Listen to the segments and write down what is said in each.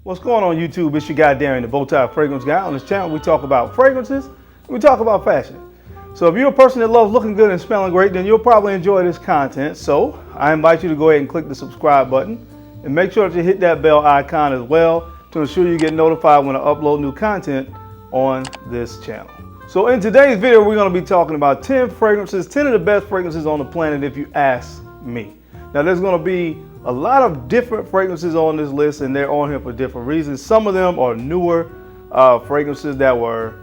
What's going on YouTube? It's your guy Darren, the Bowtie Fragrance Guy. On this channel we talk about fragrances and we talk about fashion. So if you're a person that loves looking good and smelling great, then you'll probably enjoy this content. So I invite you to go ahead and click the subscribe button and make sure that you hit that bell icon as well to ensure you get notified when I upload new content on this channel. So in today's video, we're going to be talking about 10 fragrances, 10 of the best fragrances on the planet if you ask me. Now there's going to be a lot of different fragrances on this list, and they're on here for different reasons. Some of them are newer fragrances that were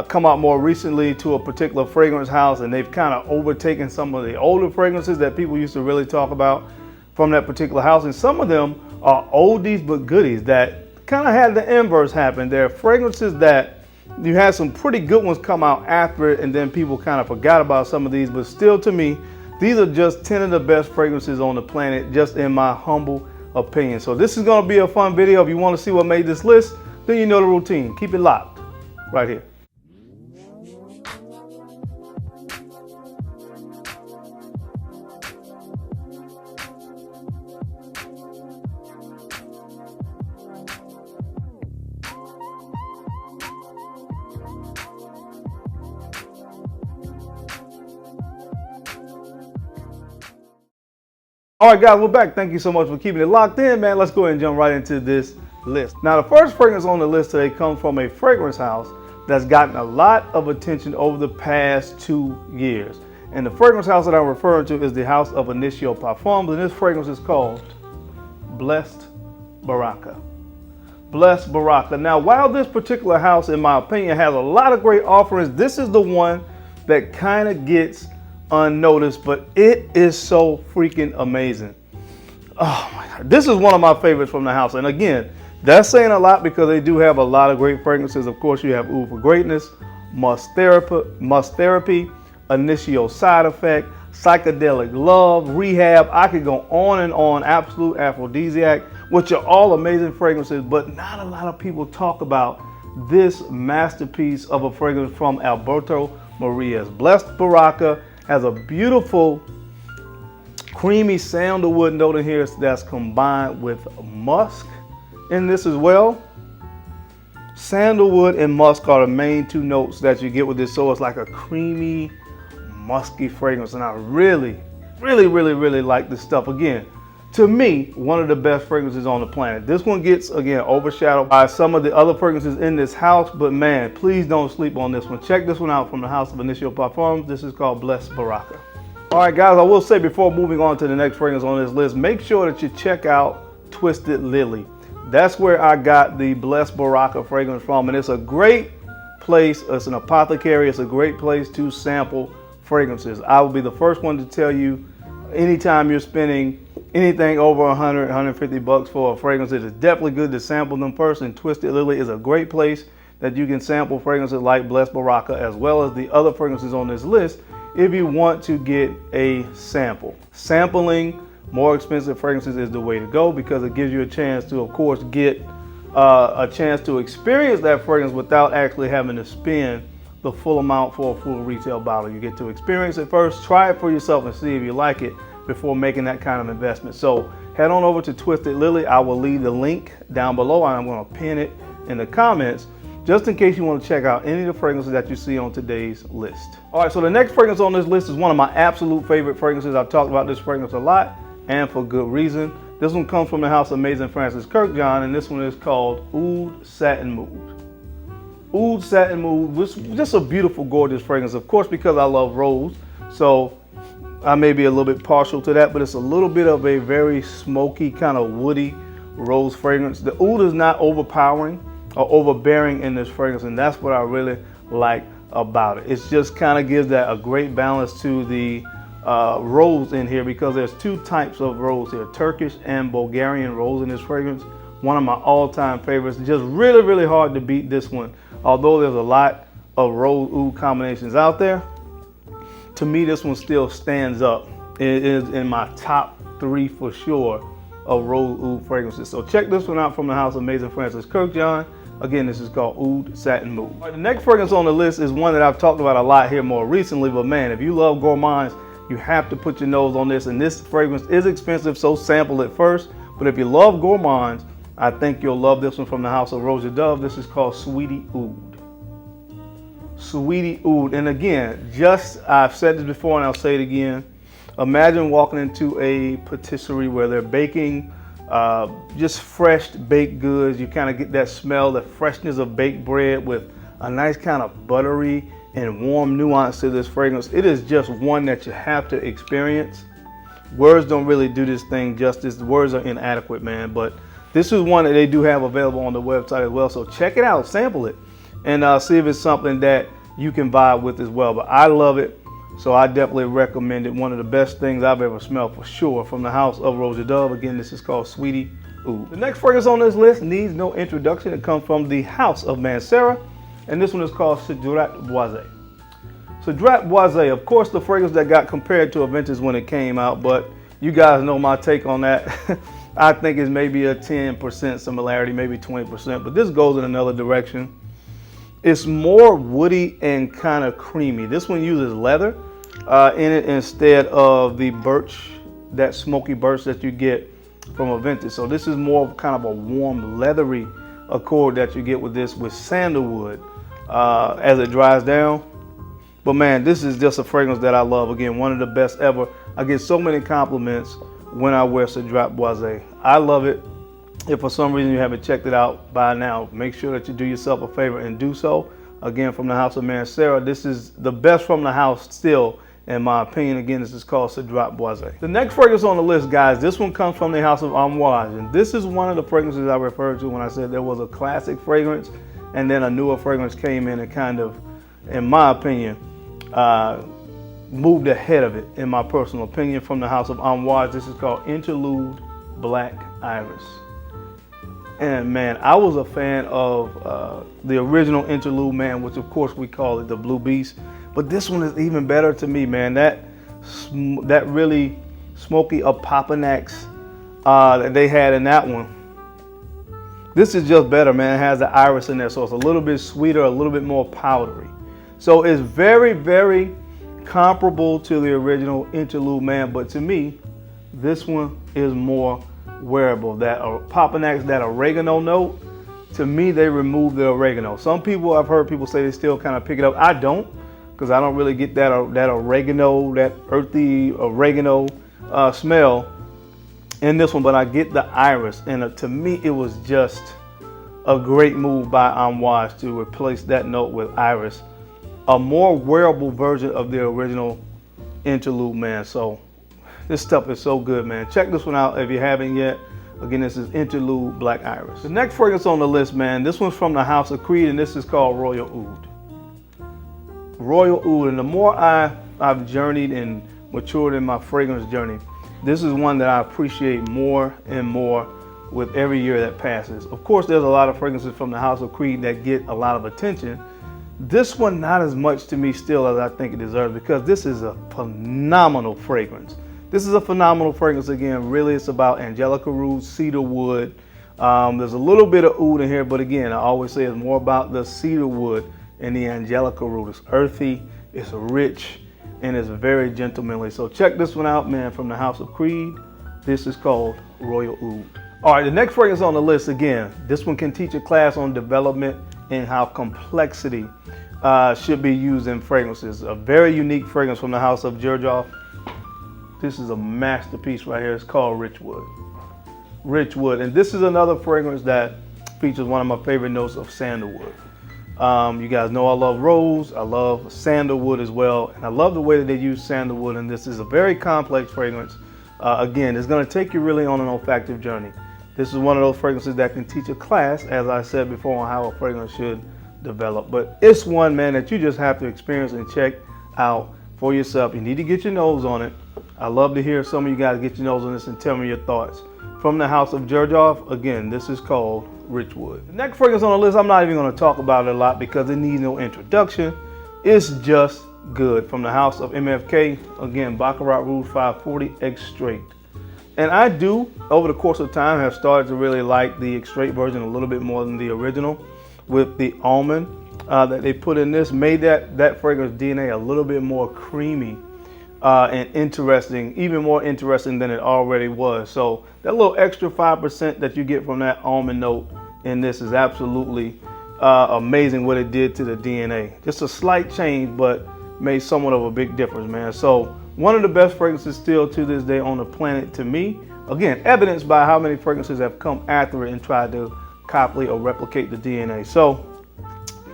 come out more recently to a particular fragrance house, and they've kind of overtaken some of the older fragrances that people used to really talk about from that particular house. And some of them are oldies but goodies that kind of had the inverse happen. They're fragrances that you had some pretty good ones come out after it, and then people kind of forgot about some of these, but still to me, these are just 10 of the best fragrances on the planet, just in my humble opinion. So this is going to be a fun video. If you want to see what made this list, then you know the routine. Keep it locked right here. All right, guys, we're back. Thank you so much for keeping it locked in, man. Let's go ahead and jump right into this list. Now, the first fragrance on the list today comes from a fragrance house that's gotten a lot of attention over the past 2 years. And the fragrance house that I'm referring to is the house of Initio Profondo, and this fragrance is called Bestever. Bestever. Now, while this particular house, in my opinion, has a lot of great offerings, this is the one that kind of gets unnoticed, but it is so freaking amazing. Oh my God, this is one of my favorites from the house. And again, that's saying a lot because they do have a lot of great fragrances. Of course, you have Oud for Greatness, Must Therapy, Initio Side Effect, Psychedelic Love, Rehab. I could go on and on. Absolute Aphrodisiac, which are all amazing fragrances, but not a lot of people talk about this masterpiece of a fragrance from Alberto Morillas. Bestever has a beautiful creamy sandalwood note in here that's combined with musk in this as well. Sandalwood and musk are the main two notes that you get with this, so it's like a creamy, musky fragrance, and I really like this stuff. Again, to me, one of the best fragrances on the planet. This one gets, again, overshadowed by some of the other fragrances in this house, but man, please don't sleep on this one. Check this one out from the house of Initio Profondo. This is called Bestever. All right, guys, I will say before moving on to the next fragrance on this list, make sure that you check out Twisted Lily. That's where I got the Bestever fragrance from, and it's a great place. It's an apothecary. It's a great place to sample fragrances. I will be the first one to tell you, anytime you're spending anything over 100, 150 bucks for a fragrance, it is definitely good to sample them first, and Twisted Lily is a great place that you can sample fragrances like Bestever as well as the other fragrances on this list if you want to get a sample. Sampling more expensive fragrances is the way to go because it gives you a chance to, of course, get a chance to experience that fragrance without actually having to spend the full amount for a full retail bottle. You get to experience it first, try it for yourself and see if you like it before making that kind of investment. So head on over to Twisted Lily. I will leave the link down below, and I'm going to pin it in the comments just in case you want to check out any of the fragrances that you see on today's list. All right, so the next fragrance on this list is one of my absolute favorite fragrances. I've talked about this fragrance a lot, and for good reason. This one comes from the house of Maison Francis Kurkdjian, and this one is called Oud Satin Mood. Oud Satin Mood was just a beautiful, gorgeous fragrance. Of course, because I love rose, so I may be a little bit partial to that, but it's a little bit of a very smoky, kind of woody rose fragrance. The oud is not overpowering or overbearing in this fragrance, and that's what I really like about it. It just kind of gives that a great balance to the rose in here, because there's two types of rose here, Turkish and Bulgarian rose in this fragrance. One of my all-time favorites. Just really hard to beat this one. Although there's a lot of rose oud combinations out there, to me this one still stands up. It is in my top 3 for sure of rose oud fragrances. So check this one out from the house of Maison Francis Kurkdjian. Again, this is called Oud Satin Mood. Right, the next fragrance on the list is one that I've talked about a lot here more recently, but man, if you love gourmands, you have to put your nose on this. And this fragrance is expensive, so sample it first. But if you love gourmands, I think you'll love this one from the house of Rosa Dove. This is called Sweetie Oud. Sweetie Oud. And again, I've said this before and I'll say it again. Imagine walking into a patisserie where they're baking just fresh baked goods. You kind of get that smell, the freshness of baked bread with a nice kind of buttery and warm nuance to this fragrance. It is just one that you have to experience. Words don't really do this thing justice. The words are inadequate, man. But this is one that they do have available on the website as well. So check it out, sample it, and see if it's something that you can vibe with as well. But I love it. So I definitely recommend it. One of the best things I've ever smelled for sure from the house of Rosa Dove. Again, this is called Sweetie Oud. The next fragrance on this list needs no introduction. It comes from the house of Mancera, and this one is called Cedrat Boisé. Cedrat Boisé, of course, the fragrance that got compared to Aventus when it came out, but you guys know my take on that. I think it's maybe a 10% similarity, maybe 20%, but this goes in another direction. It's more woody and kind of creamy. This one uses leather in it instead of the birch, that smoky birch that you get from Aventus. So this is more of kind of a warm, leathery accord that you get with this, with sandalwood as it dries down. But man, this is just a fragrance that I love. Again, one of the best ever. I get so many compliments when I wear Cedrat Boisé. I love it. If for some reason you haven't checked it out by now, make sure that you do yourself a favor and do so. Again, from the house of Mancera, this is the best from the house still, in my opinion. Again, this is called Cedrat Boisé. The next fragrance on the list, guys, this one comes from the house of Amouage. And this is one of the fragrances I referred to when I said there was a classic fragrance and then a newer fragrance came in and kind of, in my opinion, moved ahead of it, in my personal opinion. From the house of Amouage, this is called Interlude Black Iris. And man, I was a fan of the original Interlude, man, which of course we call it the Blue Beast. But this one is even better to me, man. That really smoky Apopanax that they had in that one. This is just better, man. It has the iris in there, so it's a little bit sweeter, a little bit more powdery. So it's very, very comparable to the original Interlude, man. But to me, this one is more wearable. That Apopanax, that oregano note, to me, they removed the oregano. Some people, I've heard people say they still kind of pick it up. I don't, because I don't really get that oregano, that earthy oregano smell in this one, but I get the iris. And to me, it was just a great move by Amouage to replace that note with iris. A more wearable version of the original Interlude, man. So this stuff is so good, man. Check this one out if you haven't yet. Again, this is Interlude Black Iris. The next fragrance on the list, man, this one's from the House of Creed, and this is called Royal Oud. Royal Oud, and the more I've journeyed and matured in my fragrance journey, this is one that I appreciate more and more with every year that passes. Of course, there's a lot of fragrances from the House of Creed that get a lot of attention. This one, not as much to me still as I think it deserves, because this is a phenomenal fragrance. This is a phenomenal fragrance. Again, really it's about angelica root, cedar wood. There's a little bit of oud in here, but again, I always say it's more about the cedar wood and the angelica root. It's earthy, it's rich, and it's very gentlemanly. So check this one out, man, from the House of Creed. This is called Royal Oud. All right, the next fragrance on the list, again, this one can teach a class on development and how complexity should be used in fragrances. A very unique fragrance from the House of Xerjoff. This is a masterpiece right here. It's called Rich Wood. Rich Wood. And this is another fragrance that features one of my favorite notes of sandalwood. You guys know I love rose. I love sandalwood as well. And I love the way that they use sandalwood. And this is a very complex fragrance. Again, it's going to take you really on an olfactive journey. This is one of those fragrances that can teach a class, as I said before, on how a fragrance should develop. But it's one, man, that you just have to experience and check out for yourself. You need to get your nose on it. I love to hear some of you guys get your nose on this and tell me your thoughts. From the House of Xerjoff, again, this is called Rich Wood. The next fragrance on the list, I'm not even going to talk about it a lot because it needs no introduction. It's just good. From the House of MFK, again, Baccarat Rouge 540 X Straight. And I do, over the course of time, have started to really like the X Straight version a little bit more than the original, with the almond that they put in this. Made that fragrance DNA a little bit more creamy and interesting, even more interesting than it already was. So that little extra 5% that you get from that almond note in this is absolutely amazing what it did to the DNA. Just a slight change, but made somewhat of a big difference, man. So one of the best fragrances still to this day on the planet to me. Again, evidenced by how many fragrances have come after it and tried to copy or replicate the DNA. So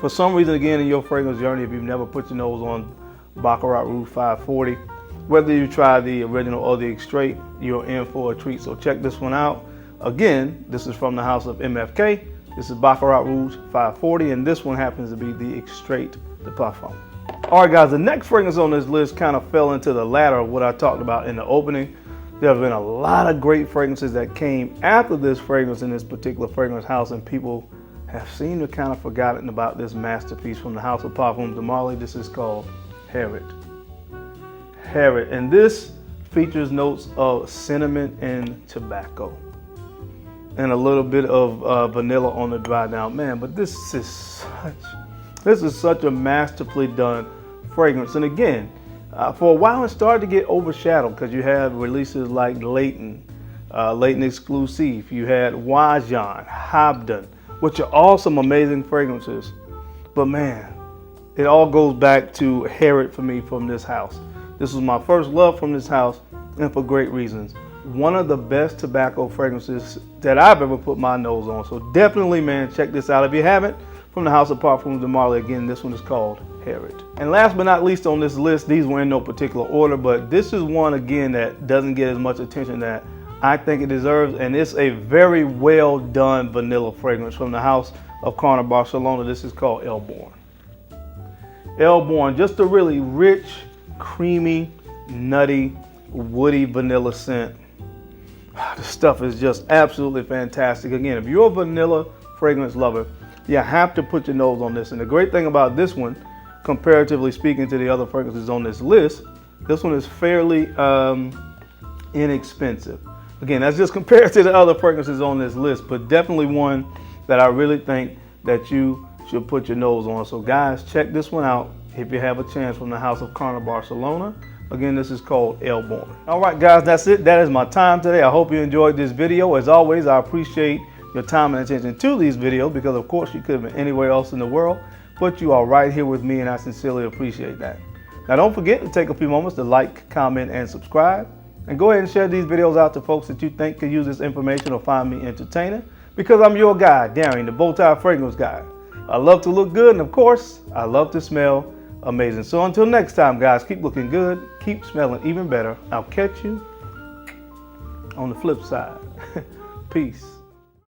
for some reason, again, in your fragrance journey, if you've never put your nose on Baccarat Rouge 540, whether you try the original or the Extrait, you're in for a treat. So check this one out. Again, this is from the house of MFK. This is Baccarat Rouge 540, and this one happens to be the Extrait de Parfum. All right, guys, the next fragrance on this list kind of fell into the latter of what I talked about in the opening. There have been a lot of great fragrances that came after this fragrance in this particular fragrance house, and people have seemed to kind of forgotten about this masterpiece from the house of Parfums de Marly. This is called Harriet. Harriet, and this features notes of cinnamon and tobacco, and a little bit of vanilla on the dry down, man. But this is such a masterfully done fragrance. And again, for a while it started to get overshadowed because you had releases like Leighton Exclusive, you had Wajan, Hobden, which are all some amazing fragrances. But man, it all goes back to Harriet for me from this house. This was my first love from this house, and for great reasons. One of the best tobacco fragrances that I've ever put my nose on. So definitely, man, check this out if you haven't. From the house of Parfums de Marly, again, this one is called Harriet. And last but not least on this list, these were in no particular order, but this is one, again, that doesn't get as much attention that I think it deserves, and it's a very well done vanilla fragrance from the house of Carner Barcelona. This is called Elborn. Elborn, just a really rich, creamy, nutty, woody vanilla scent. The stuff is just absolutely fantastic. Again, if you're a vanilla fragrance lover, you have to put your nose on this. And the great thing about this one, comparatively speaking to the other fragrances on this list, this one is fairly inexpensive. Again, that's just compared to the other fragrances on this list, but definitely one that I really think that you should put your nose on. So guys, check this one out if you have a chance, from the house of Carner Barcelona. Again, this is called Elborn. All right, guys, that's it. That is my time today. I hope you enjoyed this video. As always, I appreciate your time and attention to these videos because, of course, you could have been anywhere else in the world, but you are right here with me, and I sincerely appreciate that. Now, don't forget to take a few moments to like, comment, and subscribe. And go ahead and share these videos out to folks that you think could use this information or find me entertaining, because I'm your guy, Darren, the Bowtie Fragrance Guy. I love to look good, and of course, I love to smell amazing. So until next time, guys, keep looking good, keep smelling even better. I'll catch you on the flip side. Peace.